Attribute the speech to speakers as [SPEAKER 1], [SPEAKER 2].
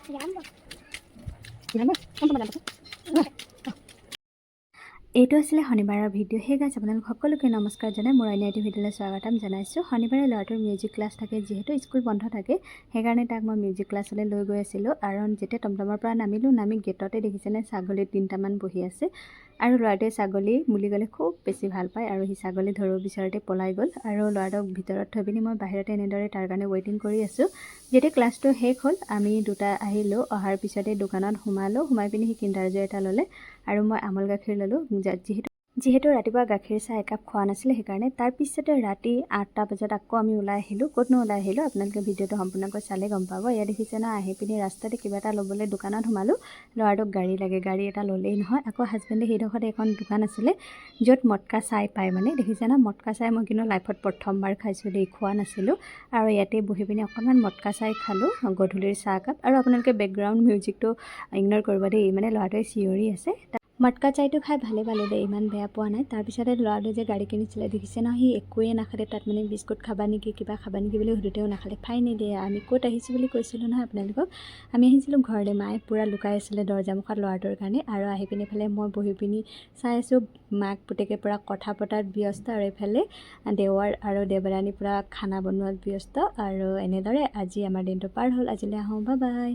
[SPEAKER 1] এইটো আছিলে শনিবাৰৰ ভিডিঅ'। হে গাইছ, আপোনালোক সকলোকে নমস্কাৰ জনাই মোৰ অন্য এটি ভিডিঅ'লৈ স্বাগতম জনাইছোঁ। শনিবাৰে ল'ৰাটোৰ মিউজিক ক্লাছ থাকে, যিহেতু স্কুল বন্ধ থাকে সেইকাৰণে তাক মই মিউজিক ক্লাছলৈ লৈ গৈ আছিলোঁ। আৰু যেতিয়া টমটমৰ পৰা নামি গেটতে দেখিছেনে ছাগলী 3টামান বহি আছে। আৰু ল'ৰাটোৱে ছাগলী বুলি ক'লে খুব বেছি ভাল পায় আৰু সি ছাগলী ধৰিব বিচাৰোঁতে পলাই গ'ল। আৰু ল'ৰাটোক ভিতৰত থৈ পিনি মই বাহিৰতে এনেদৰে তাৰ কাৰণে ৱেইটিং কৰি আছোঁ। যেতিয়া ক্লাছটো শেষ হ'ল আমি দুটা আহিলোঁ। অহাৰ পিছতে দোকানত সোমাই পিনি সি কিণ্ডাৰ জয় এটা ল'লে আৰু মই আমুল গাখীৰ ল'লোঁ। যিহেতু ৰাতিপুৱা গাখীৰ চাহ একাপ খোৱা নাছিলে সেইকাৰণে। তাৰপিছতে ৰাতি 8টা বজাত আকৌ আমি ওলাই আহিলোঁ। ক'তনো ওলাই আহিলোঁ আপোনালোকে ভিডিঅ'টো সম্পূৰ্ণকৈ চালে গম পাব। এয়া দেখিছে ন, আহি পিনি ৰাস্তাতে কিবা এটা ল'বলৈ দোকানত সোমালোঁ। ল'ৰাটোক গাড়ী লাগে, গাড়ী এটা ল'লেই নহয়। আকৌ হাজবেণ্ডে সেইডোখৰতে এখন দোকান আছিলে য'ত মটকা চাই পায়, মানে দেখিছে ন, মটকা চাই মই কিন্তু লাইফত প্ৰথমবাৰ খাইছোঁ দেই, খোৱা নাছিলোঁ। আৰু ইয়াতে বহি পিনি অকণমান মটকা চাই খালোঁ, গধূলিৰ চাহকাপ। আৰু আপোনালোকে বেকগ্ৰাউণ্ড মিউজিকটো ইগন'ৰ কৰিব দেই, মানে ল'ৰাটোৱে চিঞৰি আছে। মটকা চাইটো খাই ভালেই পালোঁ দেই, ইমান বেয়া পোৱা নাই। তাৰপিছতে ল'ৰাটোৱে যে গাড়ী কিনিছিলে দেখিছে ন, সি একোৱে নাখালে। তাত মানে বিস্কুট খাবা নেকি, কিবা খাবা নেকি বুলি সুধোতেও নাখালে। ফাইনেলি আমি ক'ত আহিছোঁ বুলি কৈছিলোঁ নহয় আপোনালোকক, আমি আহিছিলোঁ ঘৰলৈ। মায়ে পূৰা লুকাই আছিলে দৰ্জামুখত ল'ৰাটোৰ কাৰণে। আৰু আহি পিনি এইফালে মই বহি পিনি চাই আছোঁ, মাক পুতেকে পূৰা কথা পতাত ব্যস্ত আৰু এইফালে দেৱাৰ আৰু দেৱৰাণী পূৰা খানা বনোৱাত ব্যস্ত। আৰু এনেদৰে আজি আমাৰ দিনটো পাৰ হ'ল। আজিলৈ আহোঁ, বাই বাই।